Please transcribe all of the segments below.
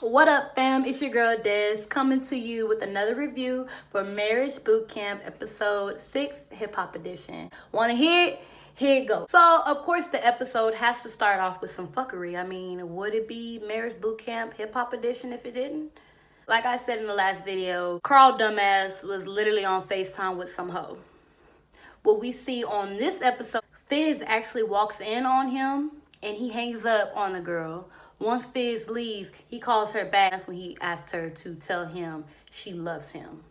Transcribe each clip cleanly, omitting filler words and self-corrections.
What up, fam? It's your girl Des coming to you with another review for Marriage Boot Camp episode 6 hip hop edition. Want to hear it? Here it goes. So, of course, the episode has to start off with some fuckery. I mean, would it be Marriage Boot Camp hip hop edition if it didn't? Like I said in the last video, Karl dumbass was literally on FaceTime with some hoe. What we see on this episode, Fizz actually walks in on him and he hangs up on the girl. Once Fizz leaves, he calls her back. That's when he asked her to tell him she loves him.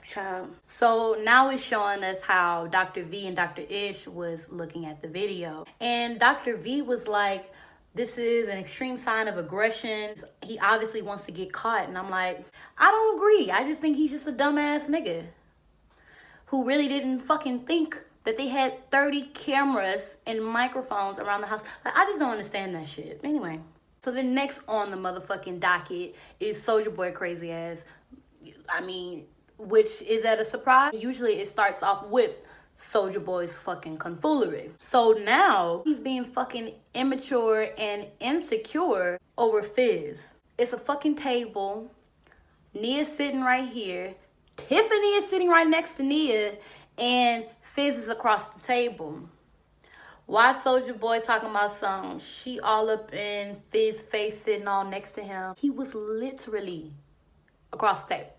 Child. So now it's showing us how Dr. V and Dr. Ish was looking at the video. And Dr. V was like, this is an extreme sign of aggression. He obviously wants to get caught. And I'm like, I don't agree. I just think he's just a dumbass nigga who really didn't fucking think that they had 30 cameras and microphones around the house. Like, I just don't understand that shit. Anyway, so then next on the motherfucking docket is Soulja Boy crazy ass. I mean, which is at a surprise. Usually it starts off with Soulja Boy's fucking confoolery. So now he's being fucking immature and insecure over Fizz. It's a fucking table. Nia's sitting right here. Tiffany is sitting right next to Nia. And Fizz is across the table. Why Soulja Boy talking about something? She all up in Fizz's face sitting all next to him. He was literally across the table.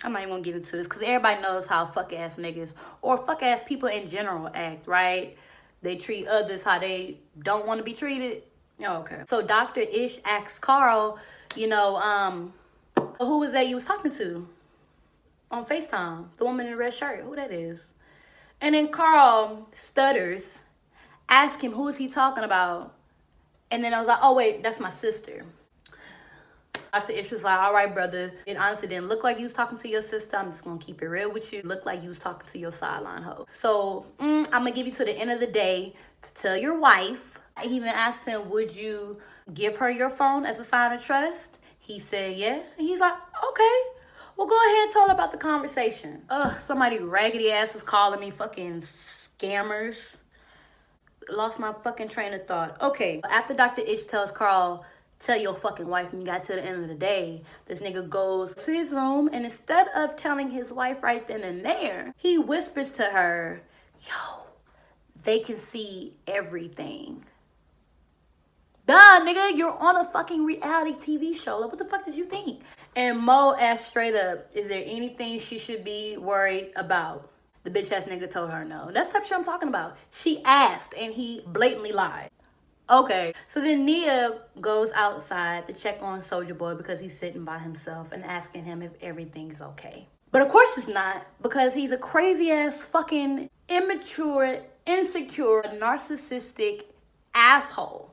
I'm not even gonna get into this because everybody knows how fuck ass niggas or fuck ass people in general act, right? They treat others how they don't want to be treated. Oh, okay. So Dr. Ish asks Karl, you know, who was that you was talking to on FaceTime? The woman in the red shirt. Who that is? And then Karl stutters, ask him who is he talking about? And then I was like, oh wait, that's my sister. Dr. Ish was like, all right, brother. It honestly didn't look like you was talking to your sister. I'm just gonna keep it real with you. It looked like you was talking to your sideline hoe. So I'm gonna give you to the end of the day to tell your wife. I even asked him, would you give her your phone as a sign of trust? He said yes. And he's like, okay. Well, go ahead and tell her about the conversation. Somebody raggedy ass was calling me fucking scammers. Lost my fucking train of thought. Okay, after Dr. Ish tells Karl, tell your fucking wife, and you got to the end of the day, this nigga goes to his room, and instead of telling his wife right then and there, he whispers to her, yo, they can see everything. Duh, nigga, you're on a fucking reality TV show. Like, what the fuck did you think? And Mo asked straight up, is there anything she should be worried about? The bitch ass nigga told her no. That's the type of shit I'm talking about. She asked and he blatantly lied. Okay, so then Nia goes outside to check on Soulja Boy because he's sitting by himself and asking him if everything's okay. But of course it's not, because he's a crazy ass fucking immature, insecure, narcissistic asshole.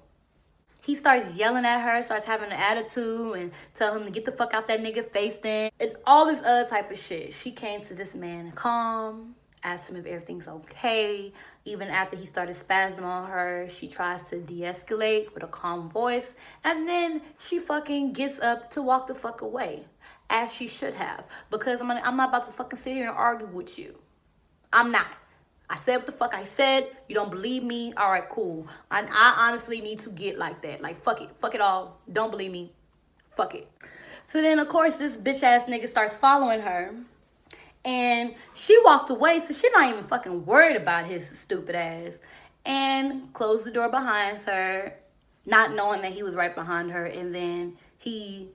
He starts yelling at her, starts having an attitude, and tell him to get the fuck out that nigga face then. And all this other type of shit. She came to this man calm, asked him if everything's okay. Even after he started spazzing on her, she tries to de-escalate with a calm voice. And then she fucking gets up to walk the fuck away. As she should have. Because I'm not about to fucking sit here and argue with you. I'm not. I said what the fuck I said. You don't believe me? All right, cool. I honestly need to get like that. Like, fuck it. Fuck it all. Don't believe me. Fuck it. So then, of course, this bitch ass nigga starts following her. And she walked away, so she's not even fucking worried about his stupid ass. And closed the door behind her, not knowing that he was right behind her. And then he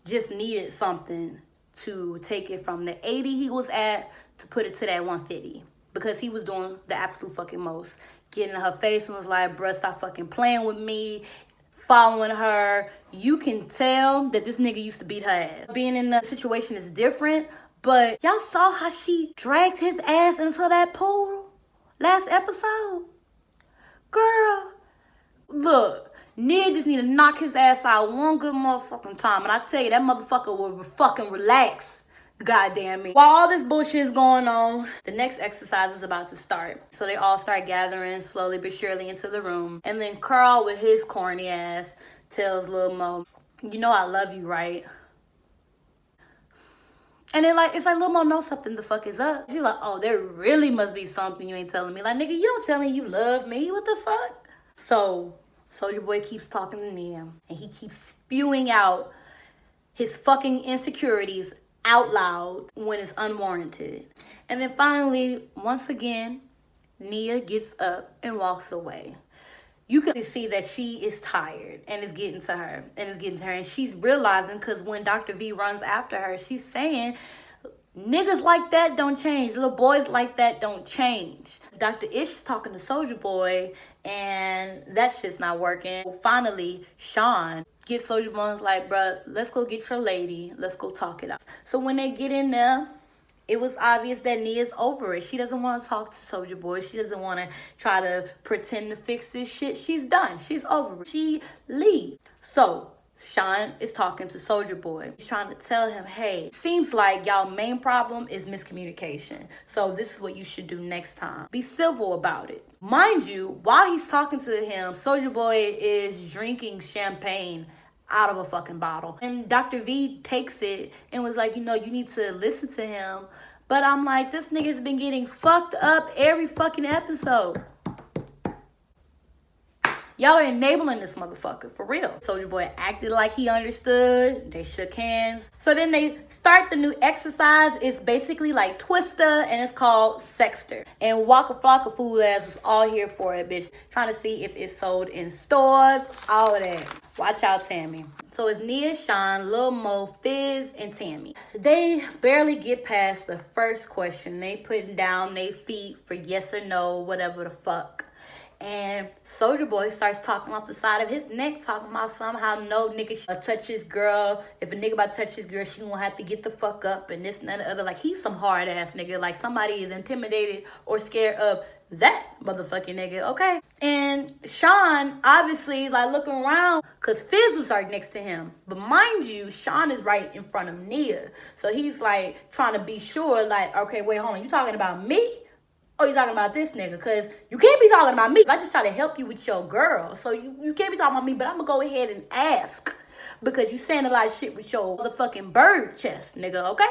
just needed something to take it from the 80 he was at to put it to that 150. Because he was doing the absolute fucking most. Getting in her face and was like, bruh, stop fucking playing with me. Following her. You can tell that this nigga used to beat her ass. Being in the situation is different. But y'all saw how she dragged his ass into that pool last episode? Girl, look, Nia just need to knock his ass out one good motherfucking time. And I tell you, that motherfucker will fucking relax. Goddamn me. While all this bullshit is going on, the next exercise is about to start. So they all start gathering slowly but surely into the room. And then Karl, with his corny ass, tells Lil Mo, you know I love you, right? And then like, it's like Lil Mo knows something the fuck is up. She's like, oh, there really must be something you ain't telling me. Like, nigga, you don't tell me you love me. What the fuck? So Soulja Boy keeps talking to Nia, and he keeps spewing out his fucking insecurities out loud when it's unwarranted. And then finally, once again, Nia gets up and walks away. You can see that she is tired and it's getting to her. And she's realizing, because when Dr. V runs after her, she's saying, niggas like that don't change. Little boys like that don't change. Dr. Ish is talking to Soulja Boy, and that shit's not working. Finally, Sean gets Soulja Boy and is like, bruh, let's go get your lady. Let's go talk it out. So when they get in there, it was obvious that Nia's over it. She doesn't want to talk to Soulja Boy. She doesn't want to try to pretend to fix this shit. She's done. She's over it. She leaves. So Sean is talking to Soulja Boy. He's trying to tell him, hey, seems like y'all main problem is miscommunication. So this is what you should do next time. Be civil about it. Mind you, while he's talking to him, Soulja Boy is drinking champagne out of a fucking bottle. And Dr. V takes it and was like, you know, you need to listen to him. But I'm like, this nigga's been getting fucked up every fucking episode. Y'all are enabling this motherfucker, for real. Soulja Boy acted like he understood. They shook hands. So then they start the new exercise. It's basically like Twister, and it's called Sexter. And Waka Flocka fool ass was all here for it, bitch. Trying to see if it's sold in stores, all of that. Watch out, Tammy. So it's Nia, Sean, Lil Mo, Fizz, and Tammy. They barely get past the first question. They putting down their feet for yes or no, whatever the fuck. And Soulja Boy starts talking off the side of his neck, talking about somehow no nigga should touch his girl. If a nigga about to touch his girl, she gonna have to get the fuck up and this and that and the other. Like, he's some hard ass nigga. Like, somebody is intimidated or scared of that motherfucking nigga, okay? And Sean, obviously, like, looking around, because Fizz was right next to him. But mind you, Sean is right in front of Nia. So he's, like, trying to be sure, like, okay, wait, hold on. You talking about me? Oh, you talking about this nigga? Because you can't be talking about me. I just try to help you with your girl. So you can't be talking about me, but I'm going to go ahead and ask. Because you saying a lot of shit with your motherfucking bird chest, nigga, okay?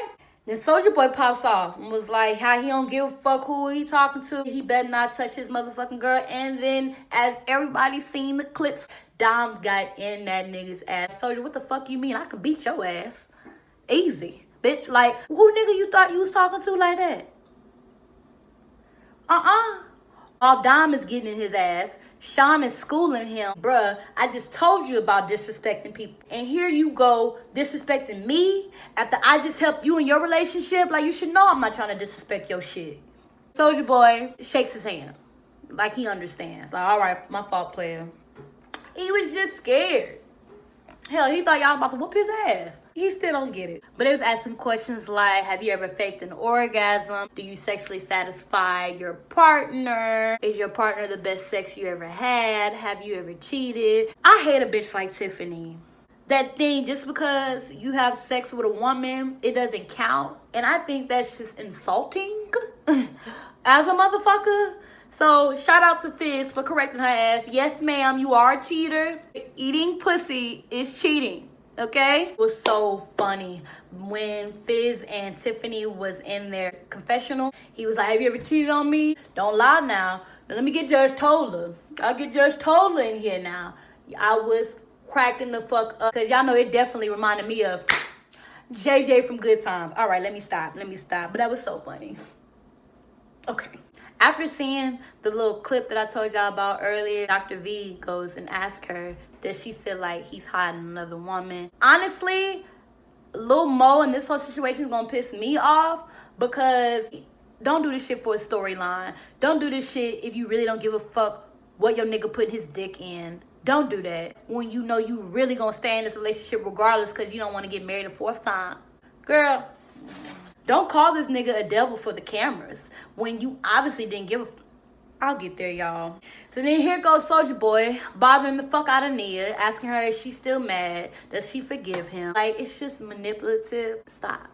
Then Soulja Boy pops off and was like, how he don't give a fuck who he talking to. He better not touch his motherfucking girl. And then, as everybody seen the clips, Dom got in that nigga's ass. Soulja, what the fuck you mean? I can beat your ass. Easy. Bitch, like, who nigga you thought you was talking to like that? While Dom is getting in his ass, Sean is schooling him. Bruh, I just told you about disrespecting people. And here you go disrespecting me after I just helped you in your relationship. Like, you should know I'm not trying to disrespect your shit. Soulja Boy shakes his hand. Like, he understands. Like, all right, my fault, player. He was just scared. Hell, he thought y'all about to whoop his ass. He still don't get it. But it was asking questions like, have you ever faked an orgasm? Do you sexually satisfy your partner? Is your partner the best sex you ever had? Have you ever cheated? I hate a bitch like Tiffany. That thing, just because you have sex with a woman, it doesn't count. And I think that's just insulting as a motherfucker. So, shout out to Fizz for correcting her ass. Yes, ma'am, you are a cheater. Eating pussy is cheating, okay? It was so funny. When Fizz and Tiffany was in their confessional, he was like, have you ever cheated on me? Don't lie now. Let me get Judge Tola. I'll get Judge Tola in here now. I was cracking the fuck up. Because y'all know it definitely reminded me of JJ from Good Times. All right, let me stop. But that was so funny. Okay. After seeing the little clip that I told y'all about earlier, Dr. V goes and asks her, does she feel like he's hiding another woman? Honestly, Lil Mo in this whole situation is gonna piss me off, because don't do this shit for a storyline. Don't do this shit if you really don't give a fuck what your nigga putting his dick in. Don't do that when you know you really gonna stay in this relationship regardless because you don't want to get married a fourth time. Girl, don't call this nigga a devil for the cameras when you obviously didn't give a... I'll get there, y'all. So then here goes Soulja Boy bothering the fuck out of Nia, asking her if she's still mad. Does she forgive him? Like, it's just manipulative. Stop.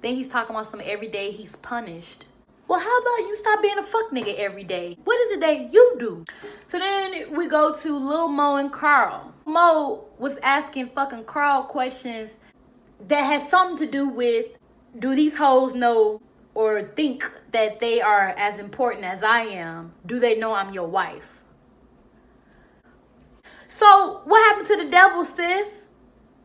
Then he's talking about some every day he's punished. Well, how about you stop being a fuck nigga every day? What is it that you do? So then we go to Lil Mo and Karl. Mo was asking fucking Karl questions that has something to do with Do these hoes know or think that they are as important as I am? Do they know I'm your wife? So what happened to the devil, sis?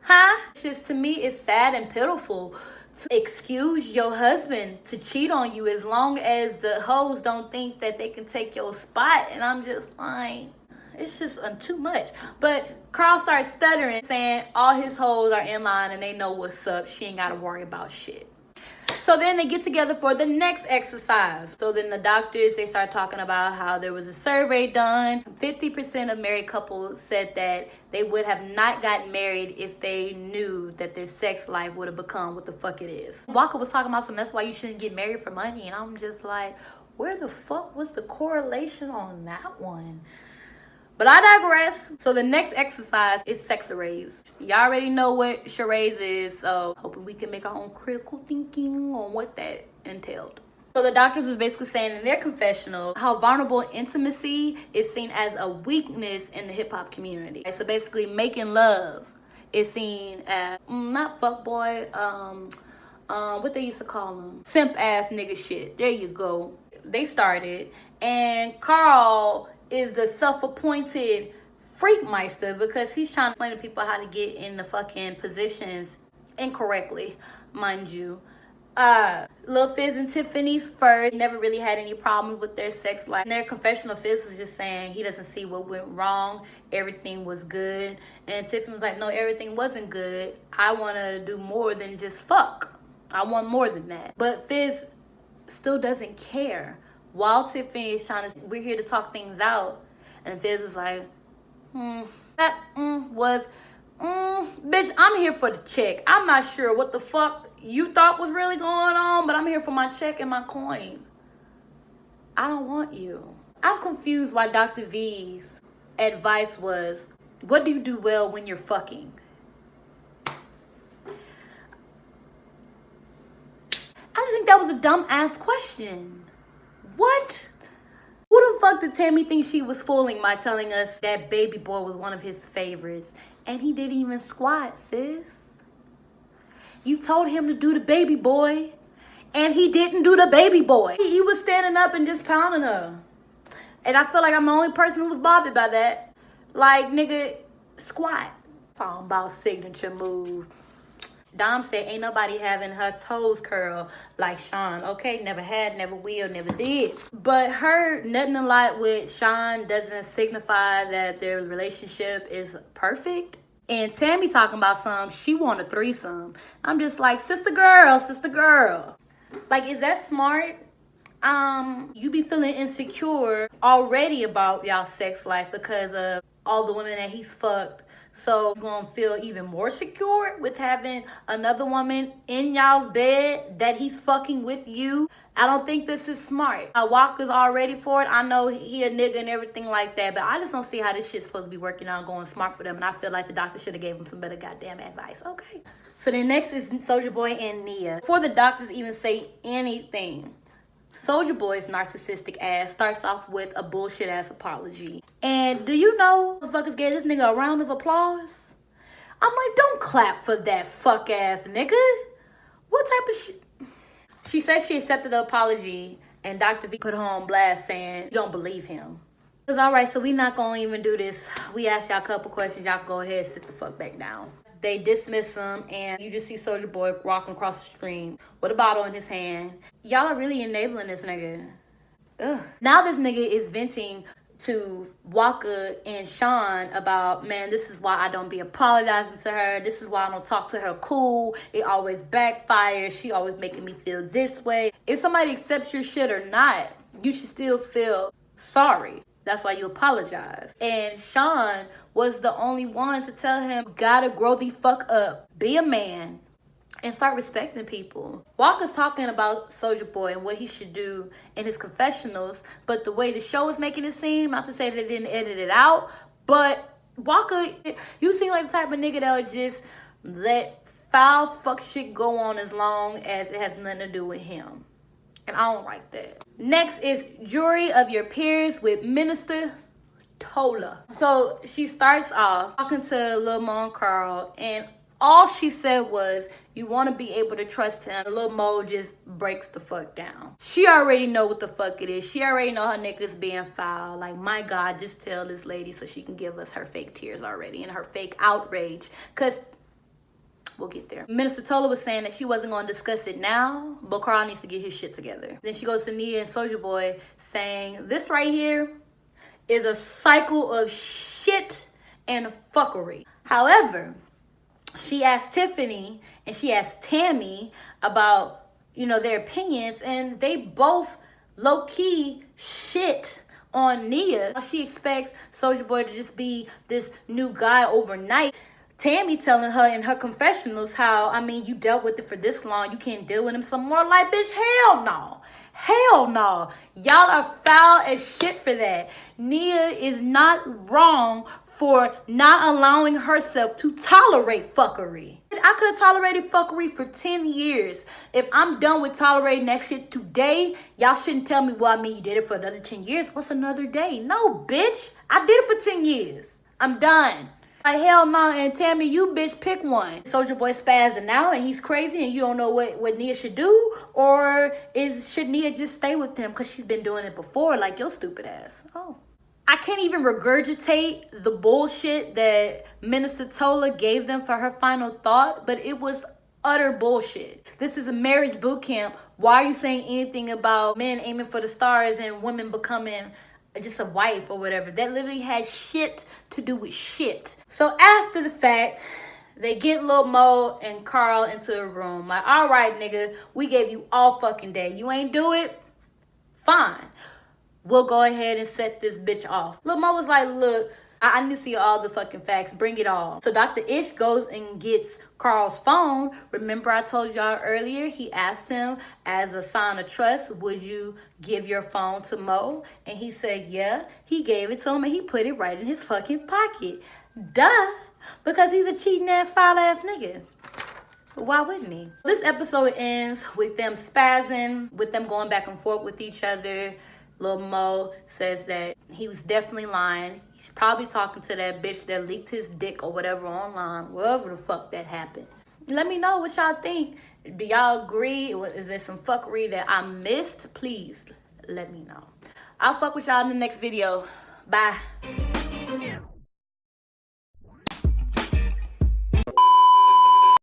Huh? It's just, to me, it's sad and pitiful to excuse your husband to cheat on you as long as the hoes don't think that they can take your spot. And I'm just like, it's just too much. But Karl starts stuttering, saying all his hoes are in line and they know what's up. She ain't got to worry about shit. So then they get together for the next exercise. So then the doctors, they start talking about how there was a survey done. 50% of married couples said that they would have not gotten married if they knew that their sex life would have become what the fuck it is. Walker was talking about something, that's why you shouldn't get married for money. And I'm just like, where the fuck was the correlation on that one? But I digress. So the next exercise is sex charades. Y'all already know what charades is, so hoping we can make our own critical thinking on what that entailed. So the doctors was basically saying in their confessional how vulnerable intimacy is seen as a weakness in the hip-hop community. So basically making love is seen as not fuckboy, what they used to call them, simp ass nigga shit. There you go. They started, and Karl is the self-appointed freakmeister because he's trying to explain to people how to get in the fucking positions incorrectly, mind you. Lil Fizz and Tiffany's first never really had any problems with their sex life. In their confessional, Fizz was just saying he doesn't see what went wrong. Everything was good. And Tiffany was like, no, everything wasn't good. I want to do more than just fuck. I want more than that. But Fizz still doesn't care. While Tiffany is trying to, we're here to talk things out. And Fizz was like, bitch, I'm here for the check. I'm not sure what the fuck you thought was really going on, but I'm here for my check and my coin. I don't want you. I'm confused why Dr. V's advice was, what do you do well when you're fucking? I just think that was a dumb ass question. What? Who the fuck did Tammy think she was fooling by telling us that Baby Boy was one of his favorites? And he didn't even squat, sis. You told him to do the Baby Boy, and he didn't do the Baby Boy. He was standing up and just pounding her. And I feel like I'm the only person who was bothered by that. Like, nigga, squat. Talking about signature move. Dom said ain't nobody having her toes curl like Sean. Okay, never had, never will, never did. But her nutting a lot with Sean doesn't signify that their relationship is perfect. And Tammy talking about she want a threesome. I'm just like, sister girl, sister girl. Like, is that smart? You be feeling insecure already about y'all sex life because of all the women that he's fucked. So you're gonna feel even more secure with having another woman in y'all's bed that he's fucking with you. I don't think this is smart. Walker's all ready for it. I know he a nigga and everything like that, but I just don't see how this shit's supposed to be working out, going smart for them. And I feel like the doctor should have gave him some better goddamn advice. Okay. So then next is Soulja Boy and Nia. Before the doctors even say anything, Soulja Boy's narcissistic ass starts off with a bullshit ass apology. And do you know motherfuckers gave this nigga a round of applause? I'm like, don't clap for that fuck ass nigga. What type of shit? She said she accepted the apology, and Dr. V put her on blast saying you don't believe him. It was all right, so we not gonna even do this. We asked y'all a couple questions. Y'all go ahead and sit the fuck back down. They dismiss him, and you just see Soulja Boy walking across the stream with a bottle in his hand. Y'all are really enabling this nigga. Ugh. Now this nigga is venting to Walker and Sean about, man, this is why I don't be apologizing to her. This is why I don't talk to her cool. It always backfires. She always making me feel this way. If somebody accepts your shit or not, you should still feel sorry. That's why you apologize. And Sean was the only one to tell him, gotta grow the fuck up. Be a man. And start respecting people. Walker's talking about Soulja Boy and what he should do in his confessionals, but the way the show is making it seem, not to say that they didn't edit it out, but Walker, you seem like the type of nigga that would just let foul fuck shit go on as long as it has nothing to do with him. And I don't like that. Next is Jury of Your Peers with Minister Tola. So she starts off talking to Lil Mo and Karl, and All she said was, you want to be able to trust him. Lil Mo just breaks the fuck down. She already know what the fuck it is. She already know her niggas being foul. Like, my God, just tell this lady so she can give us her fake tears already and her fake outrage. Because we'll get there. Minister Tola was saying that she wasn't going to discuss it now, but Karl needs to get his shit together. Then she goes to Nia and Soulja Boy saying, this right here is a cycle of shit and fuckery. However, she asked Tiffany and she asked Tammy about, you know, their opinions, and they both low-key shit on Nia. She expects Soulja Boy to just be this new guy overnight. Tammy telling her in her confessionals how, I mean, you dealt with it for this long, you can't deal with him some more. Like, bitch, hell no. Hell no. Y'all are foul as shit for that. Nia is not wrong for not allowing herself to tolerate fuckery. I could have tolerated fuckery for 10 years. If I'm done with tolerating that shit today, y'all shouldn't tell me, well, I mean, you did it for another 10 years. What's another day? No, bitch. I did it for 10 years. I'm done. Like, hell no. And Tammy, you bitch, pick one. Soulja Boy spazzing out and he's crazy and you don't know what Nia should do? Or should Nia just stay with him because she's been doing it before, like your stupid ass? Oh. I can't even regurgitate the bullshit that Minister Tola gave them for her final thought, but it was utter bullshit. This is a marriage boot camp. Why are you saying anything about men aiming for the stars and women becoming just a wife or whatever? That literally had shit to do with shit. So after the fact, they get Lil Mo and Karl into a room. Like, all right, nigga, we gave you all fucking day. You ain't do it? Fine. We'll go ahead and set this bitch off. Lil Mo was like, look, I need to see all the fucking facts. Bring it all. So Dr. Ish goes and gets Karl's phone. Remember I told y'all earlier, he asked him as a sign of trust, would you give your phone to Mo? And he said, yeah. He gave it to him and he put it right in his fucking pocket. Duh. Because he's a cheating ass, foul ass nigga. Why wouldn't he? This episode ends with them spazzing, with them going back and forth with each other. Lil Mo says that he was definitely lying. He's probably talking to that bitch that leaked his dick or whatever online, wherever the fuck that happened. Let me know what y'all think. Do y'all agree? Is there some fuckery that I missed? Please let me know. I'll fuck with y'all in the next video. Bye.